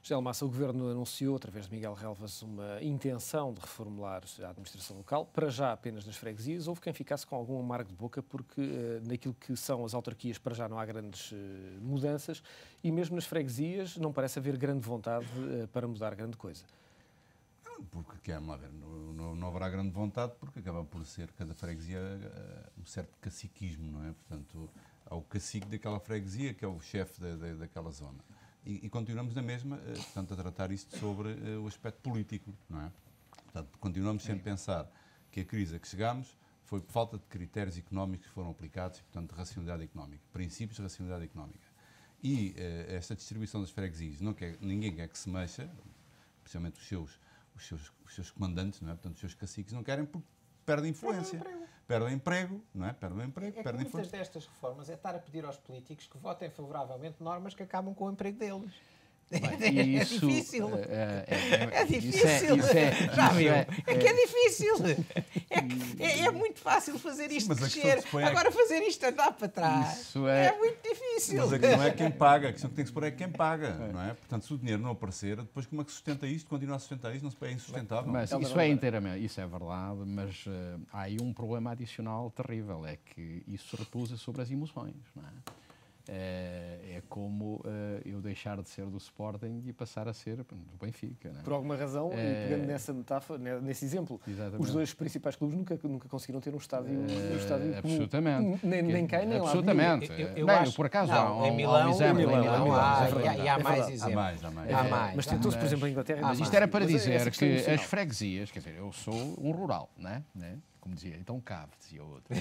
José Almassa, o Governo anunciou, através de Miguel Relvas, uma intenção de reformular a administração local, para já apenas nas freguesias. Houve quem ficasse com algum amargo de boca, porque naquilo que são as autarquias, para já não há grandes mudanças, e mesmo nas freguesias não parece haver grande vontade para mudar grande coisa. Porque não haverá grande vontade, porque acaba por ser cada freguesia um certo caciquismo, não é? Portanto, há o cacique daquela freguesia, que é o chefe daquela zona. E continuamos na mesma, portanto, a tratar isto sobre o aspecto político, não é? Portanto, continuamos sempre a pensar que a crise a que chegámos foi por falta de critérios económicos que foram aplicados e, portanto, de racionalidade económica, princípios de racionalidade económica. E esta distribuição das freguesias, ninguém quer que se mexa, especialmente os seus comandantes, não é? Portanto, os seus caciques não querem porque perdem influência. Perdem emprego, não é? Perdem emprego, perdem influência. Muitas destas reformas é estar a pedir aos políticos que votem favoravelmente normas que acabam com o emprego deles. Bem, é difícil. É difícil. Já viu? É que é difícil. É muito fácil fazer isto crescer. Agora fazer isto andar para trás é muito difícil. Mas a questão é quem paga. A questão que tem que se pôr é quem paga, não é? Portanto, se o dinheiro não aparecer, depois como é que sustenta isto? Continua a sustentar isto? Não é insustentável. Mas isso é inteiramente, isso é verdade, mas há aí um problema adicional terrível, é que isso se repousa sobre as emoções, não é? É como eu deixar de ser do Sporting e passar a ser do Benfica. Não é? Por alguma razão, e pegando nessa metáfora, nesse exemplo, exatamente, os dois principais clubes nunca conseguiram ter um estádio, absolutamente. Nem cá, nem lá. Absolutamente. Eu por acaso, não, há em Milão, exemplo. e há mais exemplos. Há mais. Mas tentou-se, por exemplo, em Inglaterra. Mas isto era para dizer que as freguesias, quer dizer, eu sou um rural, não é? Como dizia, então cabe, dizia o outro.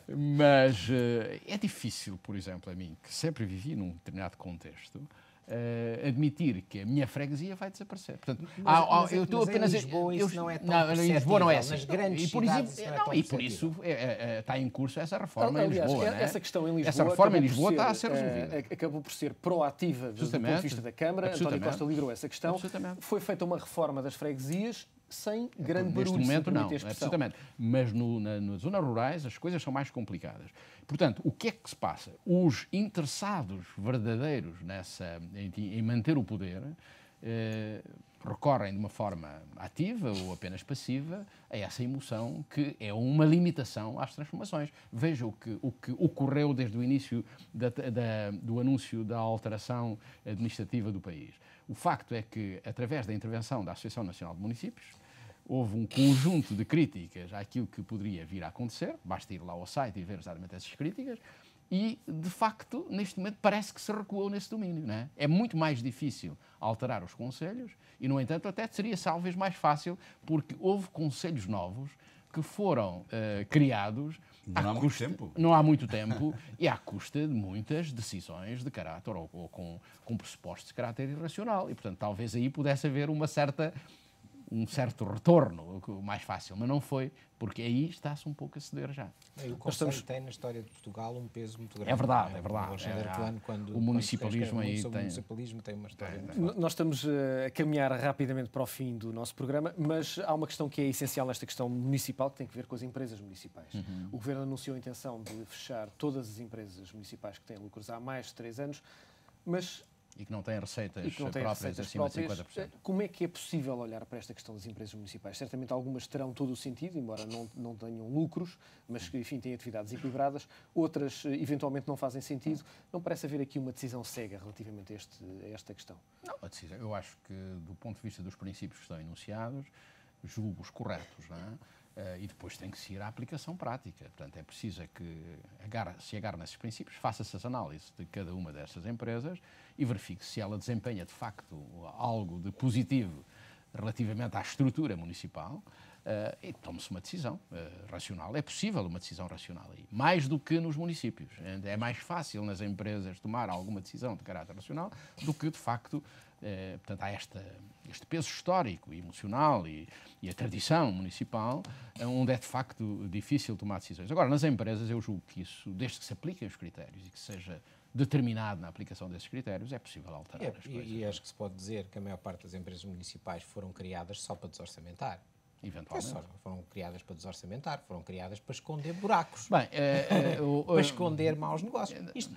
Mas é difícil, por exemplo, a mim, que sempre vivi num determinado contexto, admitir que a minha freguesia vai desaparecer. Portanto, eu estou apenas... Em Lisboa isso não é tão perceptível. Em Lisboa não é assim. Nas grandes cidades isso não é tão e por isso está em curso essa reforma em Lisboa. Essa questão em Lisboa, essa reforma em Lisboa está a ser resolvida. Acabou por ser proativa do ponto de vista da Câmara. António Costa liderou essa questão. Foi feita uma reforma das freguesias sem grande barulho. Neste momento não, absolutamente. Mas nas zonas rurais as coisas são mais complicadas. Portanto, o que é que se passa? Os interessados verdadeiros em manter o poder recorrem de uma forma ativa ou apenas passiva a essa emoção que é uma limitação às transformações. Veja o que ocorreu desde o início do anúncio da alteração administrativa do país. O facto é que, através da intervenção da Associação Nacional de Municípios, houve um conjunto de críticas àquilo que poderia vir a acontecer, basta ir lá ao site e ver exatamente essas críticas, e, de facto, neste momento parece que se recuou nesse domínio. Não é? É muito mais difícil alterar os concelhos e, no entanto, até seria talvez mais fácil, porque houve concelhos novos que foram criados não há muito tempo e à custa de muitas decisões de caráter ou com pressupostos de caráter irracional. E, portanto, talvez aí pudesse haver um certo retorno mais fácil, mas não foi, porque aí está-se um pouco a ceder já. O Conselho tem na história de Portugal um peso muito grande. É verdade, é verdade. O municipalismo aí tem... O municipalismo tem uma história. Nós estamos a caminhar rapidamente para o fim do nosso programa, mas há uma questão que é essencial nesta questão municipal, que tem que ver com as empresas municipais. O Governo anunciou a intenção de fechar todas as empresas municipais que têm lucros há mais de 3 anos, mas... E que não têm receitas próprias acima de 50%. Como é que é possível olhar para esta questão das empresas municipais? Certamente algumas terão todo o sentido, embora não tenham lucros, mas que, enfim, têm atividades equilibradas. Outras, eventualmente, não fazem sentido. Não parece haver aqui uma decisão cega relativamente a esta questão? Não, a decisão. Eu acho que, do ponto de vista dos princípios que estão enunciados, julgo os corretos, não é? E depois tem que se ir à aplicação prática. Portanto, é preciso que se agarre nesses princípios, faça-se as análises de cada uma dessas empresas e verifique se ela desempenha, de facto, algo de positivo relativamente à estrutura municipal e tome-se uma decisão racional. É possível uma decisão racional aí, mais do que nos municípios. É mais fácil nas empresas tomar alguma decisão de caráter racional do que, de facto, portanto, há este peso histórico e emocional e a tradição municipal, onde é de facto difícil tomar decisões. Agora, nas empresas, eu julgo que isso, desde que se apliquem os critérios e que seja determinado na aplicação desses critérios, é possível alterar as coisas. E acho que se pode dizer que a maior parte das empresas municipais foram criadas só para desorçamentar. eventualmente. Foram criadas para desorçamentar, foram criadas para esconder buracos. Bem, para esconder maus negócios. Isto,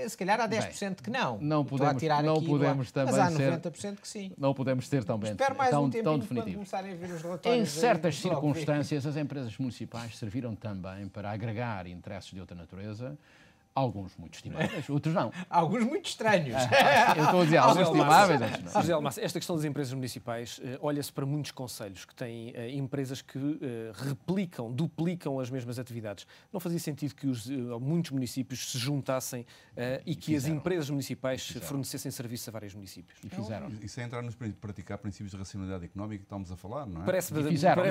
se calhar há 10% que não. Não podemos também mas há 90% que sim. Não podemos ter tão bem Espero mais um tempinho definitivo. quando começarem a ver os relatórios. Em certas circunstâncias, as empresas municipais serviram também para agregar interesses de outra natureza. Alguns muito estimáveis, outros não. Alguns muito estranhos. Eu estou a dizer alguns estimáveis, outros não. José Almassa, esta questão das empresas municipais, olha-se para muitos concelhos que têm empresas que duplicam as mesmas atividades. Não fazia sentido que muitos municípios se juntassem e que as empresas municipais fornecessem serviço a vários municípios? E fizeram. Isso é entrar-nos para praticar princípios de racionalidade económica que estamos a falar, não é? Parece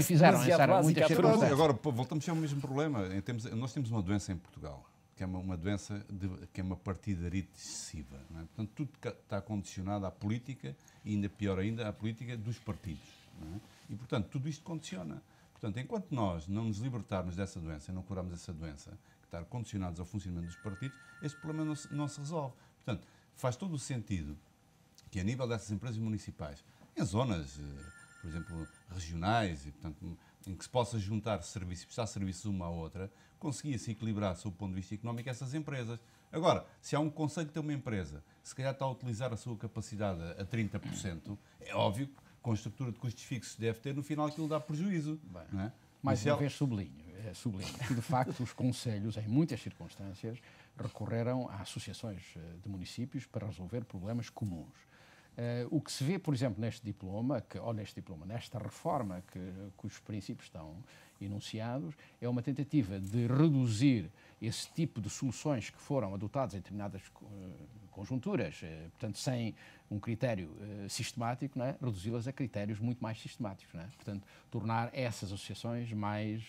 fizeram muitas circunstâncias. Agora, voltamos ao mesmo problema. Nós temos uma doença em Portugal, que é uma doença que é uma partidarite excessiva. Não é? Portanto, tudo está condicionado à política e, ainda pior ainda, à política dos partidos. Não é? E, portanto, tudo isto condiciona. Portanto, enquanto nós não nos libertarmos dessa doença, não curarmos essa doença, que está condicionados ao funcionamento dos partidos, este problema não se resolve. Portanto, faz todo o sentido que, a nível dessas empresas municipais, em zonas, por exemplo, regionais, e, portanto, em que se possa juntar serviços, prestar serviços uma à outra, conseguia-se equilibrar, sob o ponto de vista económico, essas empresas. Agora, se há um conceito de ter uma empresa, se calhar está a utilizar a sua capacidade a 30%, é óbvio que com a estrutura de custos fixos que deve ter, no final aquilo dá prejuízo. Bem, não é? Mais uma vez sublinho que, de facto, os concelhos, em muitas circunstâncias, recorreram a associações de municípios para resolver problemas comuns. O que se vê, por exemplo, nesta reforma cujos princípios estão enunciados, é uma tentativa de reduzir esse tipo de soluções que foram adotadas em determinadas conjunturas, portanto, sem um critério sistemático, não é? Reduzi-las a critérios muito mais sistemáticos, não é? Portanto, tornar essas associações mais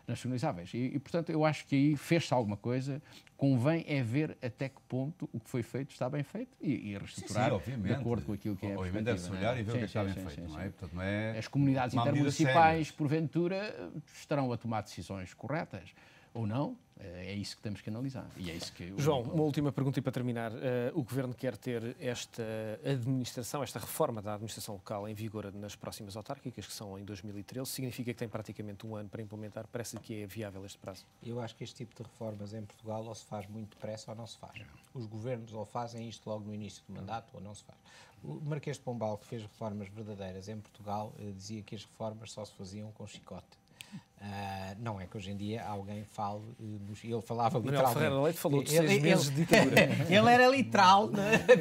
nacionalizáveis. E, portanto, eu acho que aí fez-se alguma coisa, convém é ver até que ponto o que foi feito está bem feito e reestruturar de acordo com aquilo que é a perspectiva. Deve-se olhar e ver o que está bem feito, não é? Portanto, não é as comunidades intermunicipais, porventura, estarão a tomar decisões corretas ou não, é isso que temos que analisar. E é isso que João, uma última pergunta e para terminar. O Governo quer ter esta reforma da administração local em vigor nas próximas autárquicas, que são em 2013. Significa que tem praticamente um ano para implementar? Parece que é viável este prazo? Eu acho que este tipo de reformas em Portugal ou se faz muito depressa ou não se faz. Os governos ou fazem isto logo no início do mandato ou não se faz. O Marquês de Pombal, que fez reformas verdadeiras em Portugal, dizia que as reformas só se faziam com chicote. Não é que hoje em dia alguém fale, ele falava literalmente. Manuel Ferreira Leite falou de 6 meses de ditadura. Ele era literal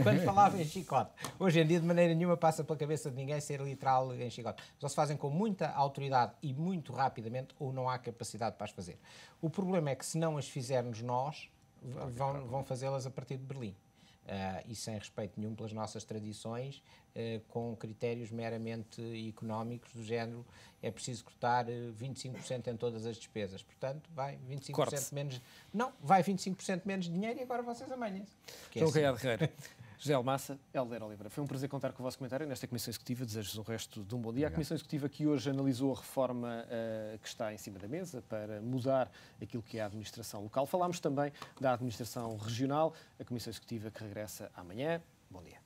quando falava em chicote. Hoje em dia, de maneira nenhuma, passa pela cabeça de ninguém ser literal em chicote. Só se fazem com muita autoridade e muito rapidamente, ou não há capacidade para as fazer. O problema é que, se não as fizermos nós, vão fazê-las a partir de Berlim. E sem respeito nenhum pelas nossas tradições, com critérios meramente económicos do género, é preciso cortar 25% em todas as despesas. Portanto, vai 25% menos... Não, vai 25% menos dinheiro e agora vocês amanham-se. João Caiado Herrera, José Almassa, Helder Oliveira. Foi um prazer contar com o vosso comentário nesta Comissão Executiva. Desejo-vos o resto de um bom dia. Obrigado. A Comissão Executiva que hoje analisou a reforma que está em cima da mesa para mudar aquilo que é a administração local. Falámos também da administração regional. A Comissão Executiva que regressa amanhã. Bom dia.